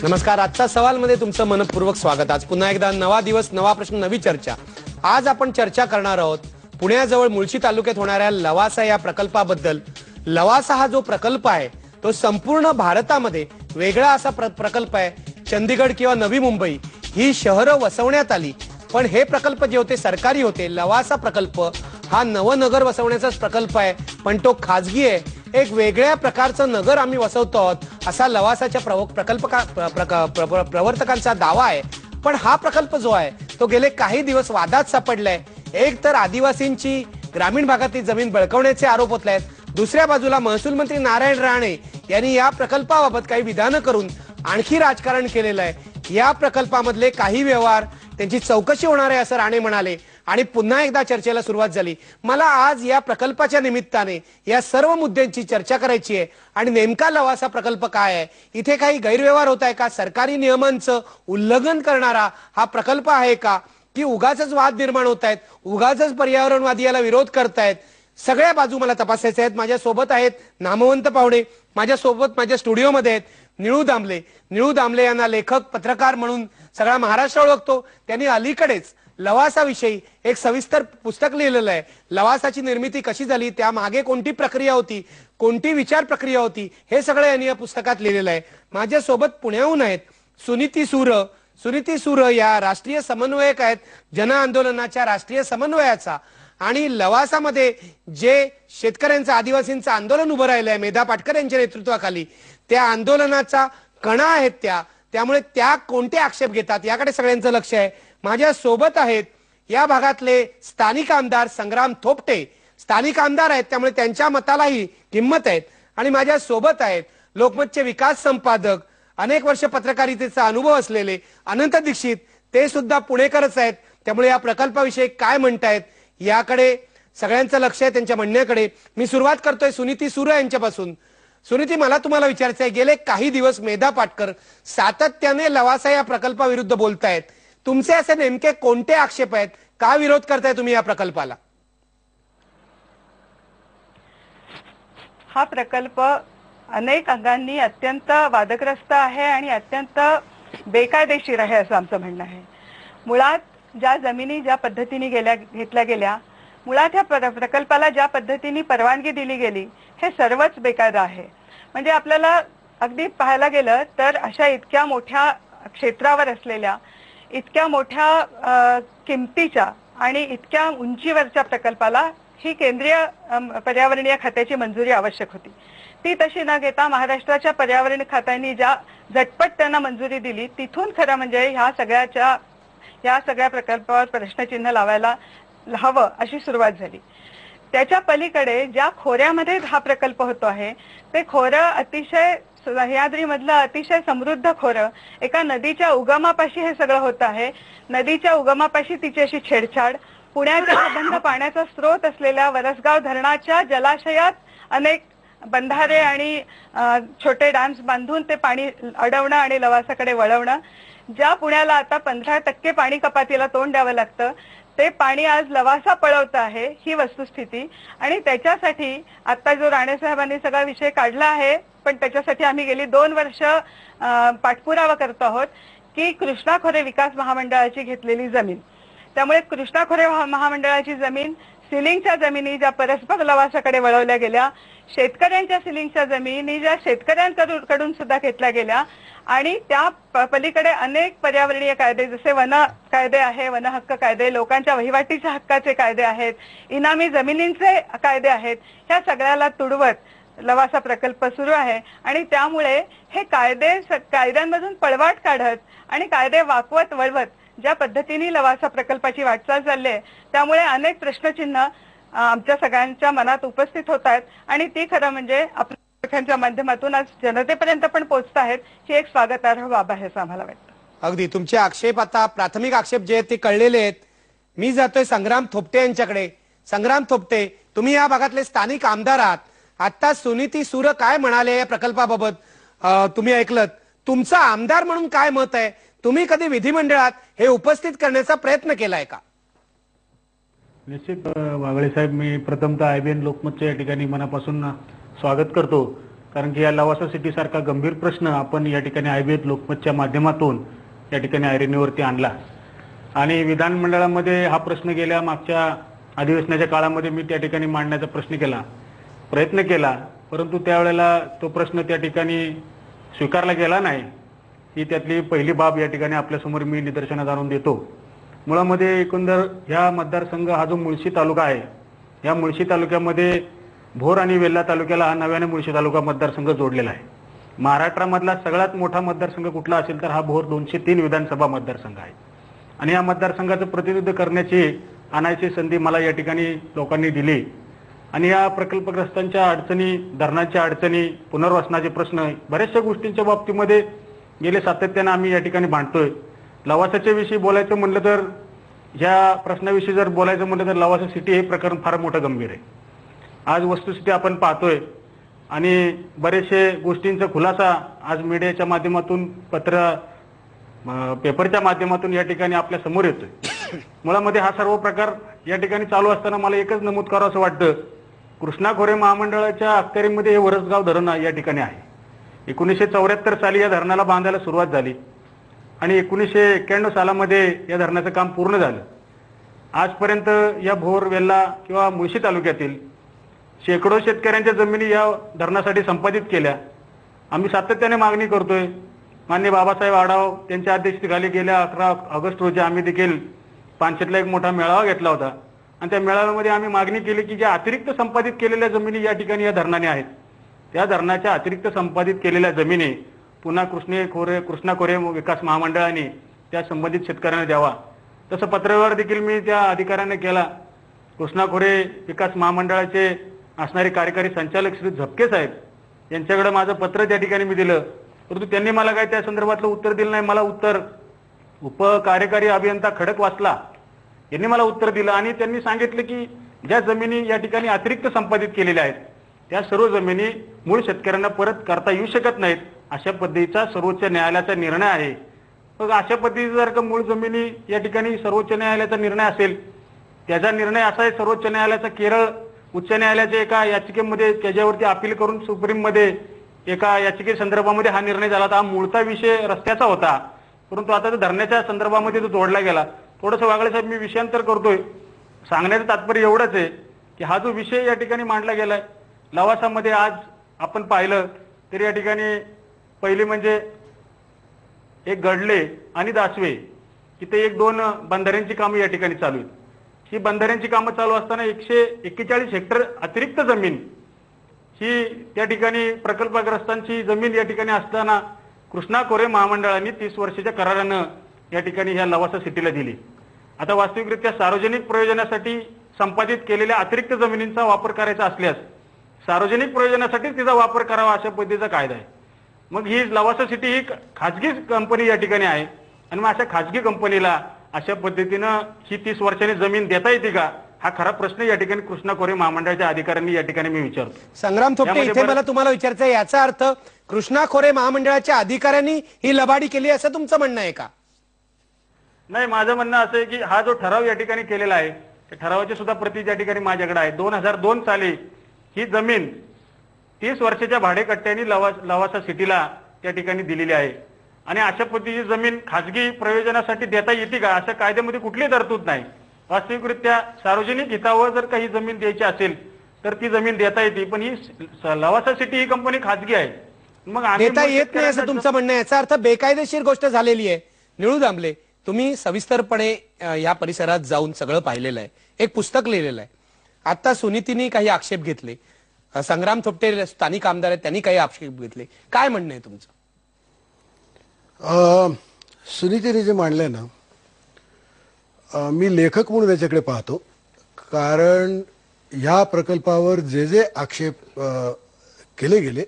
नमस्कार. आजचा सवालमध्ये तुमचं मनपूर्वक स्वागत. आज पुन्हा एकदा नवा दिवस, नवा प्रश्न, नवी चर्चा. आज आपण चर्चा करणार आहोत पुण्याजवळ मुळशी तालुक्यात होणाऱ्या लवासा या प्रकल्पाबद्दल. लवासा हा जो प्रकल्प आहे तो संपूर्ण भारतामध्ये वेगळा असा प्रकल्प आहे. चंदीगड किंवा नवी मुंबई ही शहरं वसवण्यात आली, पण हे प्रकल्प जे होते सरकारी होते. लवासा प्रकल्प हा नवनगर वसवण्याचाच प्रकल्प आहे, पण तो खाजगी आहे. एक वेगळ्या प्रकारचं नगर आम्ही वसवतो आहोत असा लवासाच्या प्रवर्तकांचा दावा आहे. पण हा प्रकल्प जो आहे तो गेले काही दिवस वादात सापडलाय. एक तर आदिवासींची ग्रामीण भागातील जमीन बळकवण्याचे आरोप होत आहेत, दुसऱ्या बाजूला महसूल मंत्री नारायण राणे यांनी या प्रकल्पाबाबत काही विधानं करून आणखी राजकारण केलेलं आहे. या प्रकल्पामधले काही व्यवहार त्यांची चौकशी होणार आहे असं राणे म्हणाले आणि पुन्हा एकदा चर्चेला सुरुवात झाली. मला आज या प्रकल्पाच्या निमित्ताने या सर्व मुद्द्यांची चर्चा करायची आहे. आणि नेमका लवासा प्रकल्प काय आहे, इथे काही गैरव्यवहार होत आहे का, सरकारी नियमांचं उल्लंघन करणारा हा प्रकल्प आहे का, की उगाचच वाद निर्माण होत आहेत, उगाचच पर्यावरणवादी याला विरोध करतायत. सगळ्या बाजू मला तपासायच्या आहेत. माझ्यासोबत आहेत नामवंत पाहुणे. माझ्यासोबत माझ्या स्टुडिओमध्ये आहेत निळू दामले. निळू दामले यांना लेखक, पत्रकार म्हणून सगळा महाराष्ट्र ओळखतो. त्यांनी अलीकडेच लवासाविषयी एक सविस्तर पुस्तक लिहिलेलं आहे. लवासाची निर्मिती कशी झाली, त्या मागे कोणती प्रक्रिया होती, कोणती विचार प्रक्रिया होती, हे सगळं यांनी या पुस्तकात लिहिलेलं आहे. माझ्यासोबत पुण्याहून आहेत सुनीती सूर. सुनीती सूर या राष्ट्रीय समन्वयक आहेत, जन आंदोलनाच्या राष्ट्रीय समन्वयाचा. आणि लवासामध्ये जे शेतकऱ्यांचं, आदिवासींचं आंदोलन उभं राहिलं आहे मेधा पाटकर यांच्या नेतृत्वाखाली, त्या आंदोलनाचा कणा आहेत त्यामुळे त्या कोणते आक्षेप घेतात याकडे सगळ्यांचं लक्ष आहे. माझ्या सोबत आहेत या भागातले स्थानिक आमदार संग्राम थोपटे. स्थानिक आमदार आहेत त्यामुळे त्यांच्या मतालाही किंमत आहेत. आणि माझ्या सोबत आहेत लोकमतचे विकास संपादक, अनेक वर्ष पत्रकारितेचा अनुभव असलेले अनंत दीक्षित. ते सुद्धा पुणेकरच आहेत, त्यामुळे या प्रकल्पाविषयी काय म्हणतायत याकडे सगळ्यांचं लक्ष आहे, त्यांच्या म्हणण्याकडे. मी सुरुवात करतोय सुनीती सूर यांच्यापासून. सुनीती, मला तुम्हाला विचारायचं आहे, गेले काही दिवस मेधा पाटकर सातत्याने लवासा या प्रकल्पाविरुद्ध बोलतायत. तुमचे असे नेमके कोणते आक्षेप आहेत, का विरोध करताय तुम्ही या प्रकल्पाला? हा प्रकल्प अनेक अंगांनी अत्यंत वादग्रस्त आहे आणि अत्यंत बेकायदेशीर आहे असं आमचं म्हणणं आहे. मुळात ज्या जमिनी ज्या पद्धतीने घेतल्या गेल्या, मुळात ह्या प्रकल्पाला ज्या पद्धतीने परवानगी दिली गेली, हे सर्वच बेकायदा आहे. म्हणजे आपल्याला अगदी पाहायला गेलं तर अशा इतक्या मोठ्या क्षेत्रावर असलेल्या, इतक्या मोठ्या किमतीच्या आणि इतक्या उंचीवरच्या प्रकल्पाला ही केंद्रीय पर्यावरणीय खात्याची मंजुरी आवश्यक होती. ती तशी न घेता महाराष्ट्राच्या पर्यावरण खात्याने ज्या झटपट त्यांना मंजुरी दिली, तिथून खरं म्हणजे या सगळ्या प्रकल्पावर प्रश्नचिन्ह लावायला हवं अशी सुरुवात झाली. त्याच्या पलीकडे ज्या खोऱ्यामध्ये हा प्रकल्प होतो आहे ते खोरं अतिशय सह्याद्रीमधलं अतिशय समृद्ध खोरं, एका नदीच्या उगमापाशी हे सगळं होत आहे. नदीच्या उगमापाशी तिची अशी छेडछाड, पुण्याच्या अबंध पाण्याचा स्रोत असलेल्या वरसगाव धरणाच्या जलाशयात अनेक बंधारे आणि छोटे डॅम्स बांधून ते पाणी अडवणं आणि लवासाकडे वळवणं. ज्या पुण्याला आता 15% पाणी कपातीला तोंड द्यावं लागतं, ते पाणी आज लवासा पळवत आहे, ही वस्तुस्थिती. आणि त्याच्यासाठी आता जो राणे साहेबांनी सगळा विषय काढला आहे, पण त्याच्यासाठी आम्ही गेली 2 वर्ष पाठपुरावा करतो आहोत की कृष्णा खोरे विकास महामंडळाची घेतलेली जमीन. त्यामुळे कृष्णा खोरे महामंडळाची जमीन, सिलिंगच्या जमिनी ज्या परस्पर लवासाकडे वळवल्या गेल्या, शेतकऱ्यांच्या सिलिंगच्या जमिनी ज्या शेतकऱ्यांकडून सुद्धा घेतल्या गेल्या, आणि त्या पलीकडे अनेक पर्यावरणीय कायदे जसे वन कायदे आहे, वन हक्क कायदे, लोकांच्या वहिवाटीच्या हक्काचे कायदे आहेत, इनामी जमिनींचे कायदे आहेत, ह्या सगळ्याला तुडवत लवासा प्रकल्प सुरू आहे. आणि त्यामुळे हे कायद्यांमधून पळवाट काढत आणि कायदे वाकवत वळवत ज्या पद्धतीने लवासा प्रकल्पाची वाटचाल चालली आहे, त्यामुळे अनेक प्रश्नचिन्ह आमच्या सगळ्यांच्या मनात उपस्थित होत आहेत. आणि ती खरं म्हणजे आपल्या माध्यमातून आज जनतेपर्यंत पण पोहोचत आहेत, ही एक स्वागतार्ह बाब आहे असं आम्हाला वाटतं. अगदी तुमचे आक्षेप, आता प्राथमिक आक्षेप जे आहेत ते कळलेले आहेत. मी जातोय संग्राम थोपटे यांच्याकडे. संग्राम थोपटे, तुम्ही या भागातले स्थानिक आमदार आहात. आता सुनीती सूर काय म्हणाले या प्रकल्पाबाबत तुम्ही ऐकलत. तुमचा आमदार म्हणून काय मत आहे? तुम्ही कधी विधिमंडळात हे उपस्थित करण्याचा प्रयत्न केलाय का? निश्चित वागळे साहेब, मी प्रथमतः IBN लोकमतच्या या ठिकाणी मनापासून स्वागत करतो. कारण की या लवासा सिटी सारखा गंभीर प्रश्न आपण या ठिकाणी आयबीएत लोकमतच्या माध्यमातून या ठिकाणी ऐरणीवरती आणला आणि विधानमंडळामध्ये हा प्रश्न गेल्या मागच्या अधिवेशनाच्या काळामध्ये मी त्या ठिकाणी मांडण्याचा प्रयत्न केला, परंतु त्यावेळेला तो प्रश्न त्या ठिकाणी स्वीकारला गेला नाही. ही त्यातली पहिली बाब या ठिकाणी आपल्यासमोर मी निदर्शनास आणून देतो. मुळामध्ये एकंदर ह्या मतदारसंघ हा जो मुळशी तालुका आहे, या मुळशी तालुक्यामध्ये भोर आणि वेल्हा तालुक्याला हा नव्याने मुळशी तालुका मतदारसंघ जोडलेला आहे. महाराष्ट्रामधला सगळ्यात मोठा मतदारसंघ कुठला असेल तर हा भोर 203 विधानसभा मतदारसंघ आहे आणि या मतदारसंघाचं प्रतिनिधित्व करण्याची आणायची संधी मला या ठिकाणी लोकांनी दिली आणि या प्रकल्पग्रस्तांच्या अडचणी, धरणांच्या अडचणी, पुनर्वसनाचे प्रश्न, बऱ्याचशा गोष्टींच्या बाबतीमध्ये गेले सातत्याने आम्ही या ठिकाणी भांडतोय. लवासाच्या विषयी बोलायचं म्हणलं तर, ह्या प्रश्नाविषयी जर बोलायचं म्हणलं तर लवासा सिटी हे प्रकरण फार मोठं गंभीर आहे. आज वस्तुस्थिती आपण पाहतोय आणि बरेचशे गोष्टींचा खुलासा आज मीडियाच्या माध्यमातून, पेपरच्या माध्यमातून या ठिकाणी आपल्या समोर येतोय. मुळामध्ये हा सर्व प्रकार या ठिकाणी चालू असताना मला एकच नमूद करावं असं वाटतं, कृष्णा खोरे महामंडळाच्या अखत्यारीमध्ये हे वरसगाव धरण या ठिकाणी आहे. 1974 साली या धरणाला बांधायला सुरुवात झाली आणि 1991 सालामध्ये या धरणाचं काम पूर्ण झालं. आजपर्यंत या भोर, वेल्हा किंवा मुळशी तालुक्यातील शेकडो शेतकऱ्यांच्या जमिनी या धरणासाठी संपादित केल्या. आम्ही सातत्याने मागणी करतोय. माननीय बाबासाहेब आढाव त्यांच्या अध्यक्षतेखाली गेल्या 11 ऑगस्ट रोजी आम्ही देखील पानशेतला एक मोठा मेळावा घेतला होता आणि त्या मेळाव्यामध्ये आम्ही मागणी केली की ज्या अतिरिक्त संपादित केलेल्या जमिनी या ठिकाणी या धरणाने आहेत, त्या धरणाच्या अतिरिक्त संपादित केलेल्या जमिनी पुन्हा कृष्णा खोरे विकास महामंडळाने त्या संबंधित शेतकऱ्यांना द्यावा. तसं पत्रव्यवहार देखील मी त्या अधिकाऱ्यांना केला. कृष्णा खोरे विकास महामंडळाचे असणारे कार्यकारी संचालक श्री झपके साहेब यांच्याकडे माझं पत्र त्या ठिकाणी मी दिलं, परंतु त्यांनी मला काय त्या संदर्भातलं उत्तर दिलं नाही. मला उत्तर उपकार्यकारी अभियंता खडकवासला यांनी मला उत्तर दिलं आणि त्यांनी सांगितलं की ज्या जमिनी या ठिकाणी अतिरिक्त संपादित केलेल्या आहेत त्या सर्व जमिनी मूळ शेतकऱ्यांना परत करता येऊ शकत नाहीत, अशा पद्धतीचा सर्वोच्च न्यायालयाचा निर्णय आहे. मग अशा पद्धतीचा जर का मूळ जमिनी या ठिकाणी सर्वोच्च न्यायालयाचा निर्णय असेल, त्याचा निर्णय असा आहे सर्वोच्च न्यायालयाचा केरळ उच्च न्यायालयाच्या एका याचिकेमध्ये त्याच्यावरती अपील करून सुप्रीम मध्ये एका याचिके संदर्भामध्ये हा निर्णय झाला. हा मूळचा विषय रस्त्याचा होता, परंतु आता धरण्याच्या संदर्भामध्ये तो जोडला गेला. थोडंसं वागळे साहेब मी विषयांतर करतोय. सांगण्याचं तात्पर्य एवढंच आहे की हा जो विषय या ठिकाणी मांडला गेलाय लवासामध्ये, आज आपण पाहिलं तर या ठिकाणी पहिली म्हणजे एक गडले आणि दासवे इथे 1-2 बंधाऱ्यांची कामं या ठिकाणी चालू आहेत. ही बंधाऱ्यांची कामं चालू असताना 141 हेक्टर अतिरिक्त जमीन ही त्या ठिकाणी प्रकल्पग्रस्तांची जमीन या ठिकाणी असताना कृष्णा खोरे महामंडळाने 30 वर्षाच्या करारानं या ठिकाणी ह्या लवासा सिटीला दिली. आता वास्तविकरित्या सार्वजनिक प्रयोजनासाठी संपादित केलेल्या अतिरिक्त जमिनींचा वापर करायचा असल्यास सार्वजनिक प्रयोजनासाठी तिचा वापर करावा अशा पद्धतीचा कायदा आहे. मग ही लवासा सिटी ही खाजगी कंपनी या ठिकाणी आहे आणि मग अशा खाजगी कंपनीला अशा पद्धतीनं ही 30 वर्षांनी जमीन देता येते का, हा खरा प्रश्न या ठिकाणी कृष्णा खोरे महामंडळाच्या अधिकाऱ्यांनी या ठिकाणी मी विचारतो. संग्राम थोपटे, इथे मला तुम्हाला विचारायचं आहे, याचा अर्थ कृष्णा खोरे महामंडळाच्या अधिकाऱ्यांनी ही लबाडी केली असं तुमचं म्हणणं आहे का? नाही, माझं म्हणणं असं आहे की हा जो ठराव या ठिकाणी केलेला आहे त्या ठरावाची सुद्धा प्रती या ठिकाणी माझ्याकडे आहे. 2002 साली ही जमीन 30 वर्षाच्या भाडेकट्ट्याने लवासा सिटीला त्या ठिकाणी दिलेली आहे आणि अशा पद्धतीची जमीन खाजगी प्रयोजनासाठी देता येते का, अशा कायद्यामध्ये कुठलीही तरतूद नाही. वास्तविकरित्या सार्वजनिक हितावर जर काही जमीन द्यायची असेल तर ती जमीन देता येते, पण ही लवासा सिटी ही कंपनी खाजगी आहे. मग देता येत नाही असं तुमचं म्हणणं आहे. याचा अर्थ बेकायदेशीर गोष्ट झालेली आहे. निळू दामले, तुम्ही सविस्तरपणे या परिसरात जाऊन सगळं पाहिलेलं आहे, एक पुस्तक लिहिलेलं आहे. आता सुनीतीने काही आक्षेप घेतले, संग्राम थोपटे स्थानिक आमदार आहेत त्यांनी काही आक्षेप घेतले, काय म्हणणं आहे तुमचं? सुनीतीने जे मांडलंय ना, मी लेखक म्हणून त्याच्याकडे पाहतो, कारण ह्या प्रकल्पावर जे जे आक्षेप केले गेले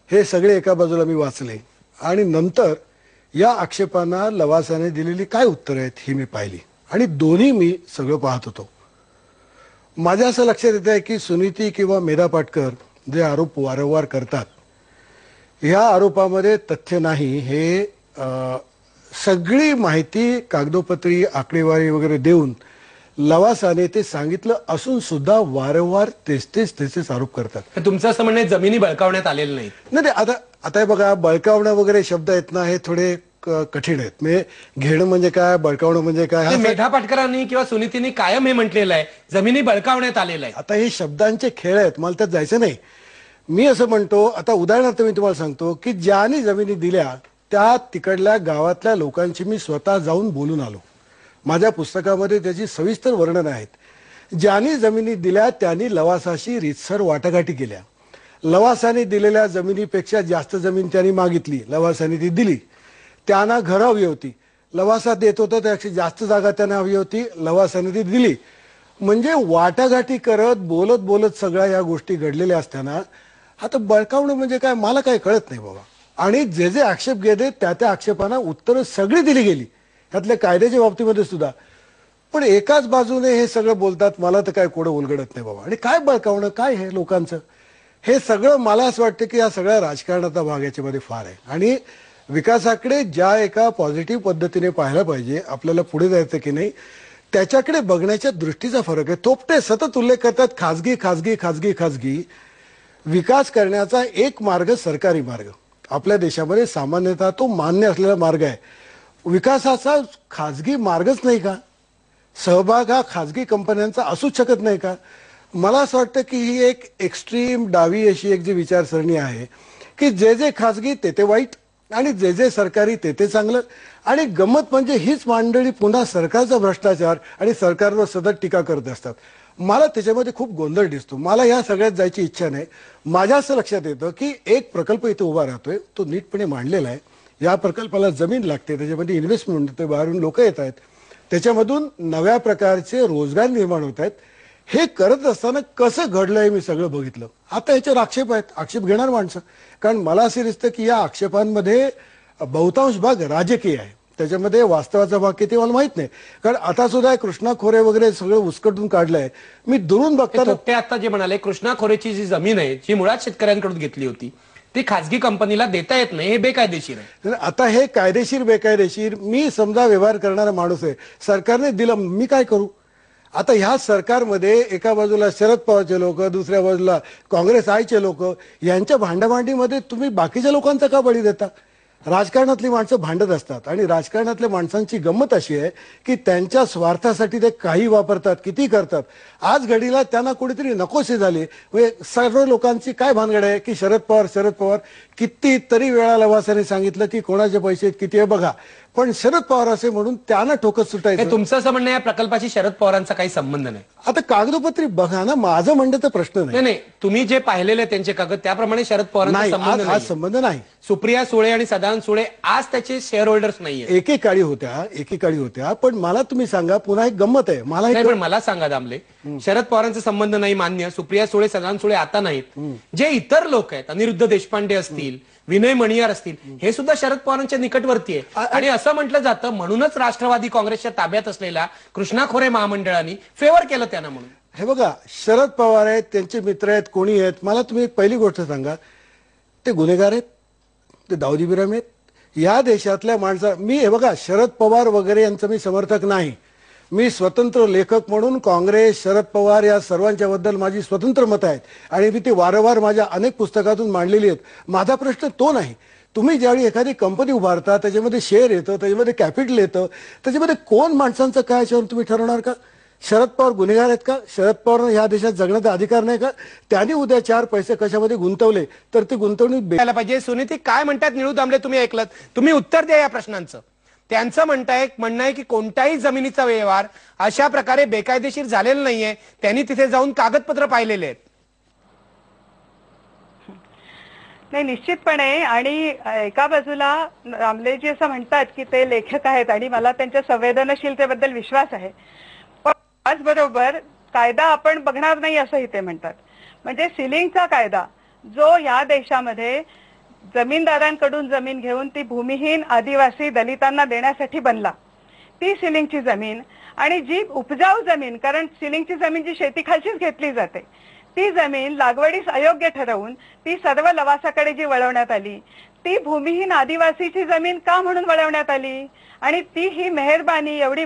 हे सगळे एका बाजूला मी वाचले आणि नंतर या आक्षेपांना लवासाने दिलेली काय उत्तरं आहेत ही मी पाहिली आणि दोन्ही मी सगळं पाहत होतो. माझ्या असं लक्षात येत आहे की सुनीती किंवा मेधा पाटकर जे आरोप वारंवार करतात, ह्या आरोपामध्ये तथ्य नाही. हे सगळी माहिती कागदोपत्री आकडेवारी वगैरे देऊन लवासाने ते सांगितलं असून सुद्धा वारंवार तेच आरोप करतात. तुमचं असं म्हणणं आहे, जमिनी बळकावण्यात आलेल्या नाहीत? नाही आता आता हे बघा, बळकावणं वगैरे शब्द आहेत ना, हे थोडे कठीण आहेत. म्हणजे घेणं म्हणजे काय, बळकावणं म्हणजे काय, मेधा पाटकरांनी किंवा सुनीतींनी कायम हे म्हटलेलं आहे, जमिनी बळकावण्यात आलेल्या आहे. आता हे शब्दांचे खेळ आहेत, मला त्यात जायचं नाही. मी असं म्हणतो, आता उदाहरणार्थ मी तुम्हाला सांगतो की ज्यांनी जमिनी दिल्या त्या तिकडल्या गावातल्या लोकांची मी स्वतः जाऊन बोलून आलो. माझ्या पुस्तकामध्ये त्याची सविस्तर वर्णन आहेत. ज्यांनी जमिनी दिल्या त्यांनी लवासाशी रीतसर वाटाघाटी केल्या. लवासाने दिलेल्या जमिनीपेक्षा जास्त जमीन त्यांनी मागितली, लवासाने ती दिली. त्यांना घरं हवी होती, लवासा देत होता त्यापेक्षा जास्त जागा त्यांना हवी होती, लवासाने ती दिली. म्हणजे वाटाघाटी करत बोलत बोलत सगळ्या या गोष्टी घडलेल्या असताना आता बळकावणं म्हणजे काय, मला काय कळत नाही बाबा. आणि जे जे आक्षेप घेते त्या आक्षेपांना उत्तरं सगळी दिली गेली, त्यातल्या कायद्याच्या बाबतीमध्ये सुद्धा. पण एकाच बाजूने हे सगळं बोलतात, मला तर काय कोडं उलगडत नाही बाबा. आणि काय बळकावणं काय हे लोकांचं, हे सगळं मला असं वाटतं की या सगळ्या राजकारणाचा भाग याच्यामध्ये फार आहे. आणि विकासाकडे ज्या एका पॉझिटिव्ह पद्धतीने पाहायला पाहिजे, आपल्याला पुढे जायचं की नाही, त्याच्याकडे बघण्याच्या दृष्टीचा फरक आहे. थोपटे सतत उल्लेख करतात खाजगी खाजगी खाजगी खाजगी. विकास करण्याचा एक मार्ग सरकारी मार्ग आपल्या देशामध्ये सामान्यतः तो मान्य असलेला मार्ग आहे. विकासाचा खाजगी मार्गच नाही का? सहभाग हा खाजगी कंपन्यांचा असूच शकत नाही का? मला असं वाटतं की ही एक एक्स्ट्रीम डावी अशी एक जी विचारसरणी आहे की जे जे खाजगी ते वाईट आणि जे जे सरकारी ते चांगलं. आणि गंमत म्हणजे हीच मंडळी पुन्हा सरकारचा भ्रष्टाचार आणि सरकारवर सतत टीका करत असतात. मला त्याच्यामध्ये खूप गोंधळ दिसतो. मला या सगळ्यात जायची इच्छा नाही. माझ्या असं लक्षात येतं की एक प्रकल्प इथे उभा राहतोय, तो नीटपणे मांडलेला आहे. या प्रकल्पाला जमीन लागते, त्याच्यामध्ये इन्व्हेस्टमेंट होते, बाहेरून लोक येत आहेत, त्याच्यामधून नव्या प्रकारचे रोजगार निर्माण होत आहेत. हे करत असताना कसं घडलंय मी सगळं बघितलं. आता याच्यावर आक्षेप आहेत, आक्षेप घेणार माणसं. कारण मला असं दिसतं की या आक्षेपांमध्ये बहुतांश भाग राजकीय आहे, त्याच्यामध्ये वास्तवाचा भाग किती मला माहित नाही. कारण आता सुद्धा कृष्णा खोरे वगैरे सगळं उसकटून काढलंय. मी दुरून बघताना ते आता जे म्हणाले, कृष्णा खोरेची जी जमीन आहे जी मुळात शेतकऱ्यांकडून घेतली होती ती खाजगी कंपनीला देता येत नाही, हे बेकायदेशीर आहे. आता हे कायदेशीर बेकायदेशीर, मी समजा व्यवहार करणारा माणूस आहे, सरकारने दिलं, मी काय करू? आता ह्या सरकारमध्ये एका बाजूला शरद पवारचे लोक, दुसऱ्या बाजूला काँग्रेस आयचे लोक, यांच्या भांडाभांडीमध्ये तुम्ही बाकीच्या लोकांचा का बळी देता? राजकारणातली माणसं भांडत असतात आणि राजकारणातल्या माणसांची गंमत अशी आहे की त्यांच्या स्वार्थासाठी ते काही वापरतात, किती करतात. आज घडीला त्यांना कुठेतरी नकोसे झाले. सर्व लोकांची काय भानगड आहे की शरद पवार कितीतरी वेळा लवासाने सांगितलं की कोणाचे पैसे किती आहे बघा, पण शरद पवार असे म्हणून त्यांना ठोकत सुटायचं. तुमचं असं म्हणणं या प्रकल्पाशी शरद पवारांचा काही संबंध नाही? आता कागदोपत्री बघा ना, माझं म्हणणं तर प्रश्न नाही. तुम्ही जे पाहिलेले त्यांचे कागद त्याप्रमाणे शरद पवारांचा संबंध हा संबंध नाही. सुप्रिया सुळे आणि सदानंद सुळे आज त्याचे शेअर होल्डर्स नाहीये. एकेकाळी होत्या. पण मला तुम्ही सांगा, पुन्हा एक गंमत आहे, मला सांगा दामले, शरद पवारांचा संबंध नाही मान्य, सुप्रिया सुळे सदानंद सुळे आता नाहीत, जे इतर लोक आहेत, अनिरुद्ध देशपांडे असतील, विनय मणियार असतील, हे सुद्धा शरद पवारांच्या निकटवर्ती आहे. आणि असं म्हटलं जातं म्हणूनच राष्ट्रवादी काँग्रेसच्या ताब्यात असलेल्या कृष्णा खोरे महामंडळाने फेवर केलं त्यांना म्हणून. हे बघा, शरद पवार आहेत, त्यांचे मित्र आहेत, कोणी आहेत, मला तुम्ही पहिली गोष्ट सांगा, ते गुन्हेगार आहेत, ते दाऊद इब्राहिम आहेत? या देशातल्या माणसा, मी हे बघा शरद पवार वगैरे यांचं मी समर्थक नाही. मी स्वतंत्र लेखक म्हणून काँग्रेस, शरद पवार या सर्वांच्या बद्दल माझी स्वतंत्र मत आहेत आणि मी ती वारंवार माझ्या अनेक पुस्तकातून मांडलेली आहेत. माझा प्रश्न तो नाही. तुम्ही ज्यावेळी एखादी कंपनी उभारता, त्याच्यामध्ये शेअर येतं, त्याच्यामध्ये कॅपिटल येतं, त्याच्यामध्ये कोण माणसांचं काय याच्यावर तुम्ही ठरवणार का? शरद पवार गुन्हेगार आहेत का? शरद पवार ह्या देशात जगण्याचा अधिकार नाही का? त्यांनी उद्या 4 पैसे कशामध्ये गुंतवले तर ते गुंतवणूक द्यायला पाहिजे. सुनीती काय म्हणतात निळू दामले, तुम्ही ऐकलं, तुम्ही उत्तर द्या या प्रश्नांचं. त्यांचं म्हणणं आहे की कोणत्याही जमिनीचा व्यवहार अशा प्रकारे बेकायदेशीर झालेला नाहीये, त्यांनी तिथे जाऊन कागदपत्र पाहिलेले आहेत. नाही, निश्चितपणे. आणि एका बाजूला रामलेजी असं म्हणतात की ते लेखक आहेत आणि मला त्यांच्या संवेदनशीलतेबद्दल विश्वास आहे, पण त्याचबरोबर कायदा आपण बघणार नाही असंही ते म्हणतात. म्हणजे सिलिंगचा कायदा जो या देशामध्ये जमीनदारांकडून जमीन घेऊन ती भूमिहीन आदिवासी दलितांना देण्यासाठी बनला, ती सिलिंगची जमीन आणि जी उपजाऊ जमीन, कारण सिलिंगची जमीन जी शेतीखालचीच घेतली जाते, ती जमीन लागवडीस अयोग्य ठरवून ती सर्व लवासाकडे जी वळवण्यात आली, ती भूमिहीन आदिवासीची जमीन का म्हणून वळवण्यात आली? आणि ती ही मेहरबानी एवढी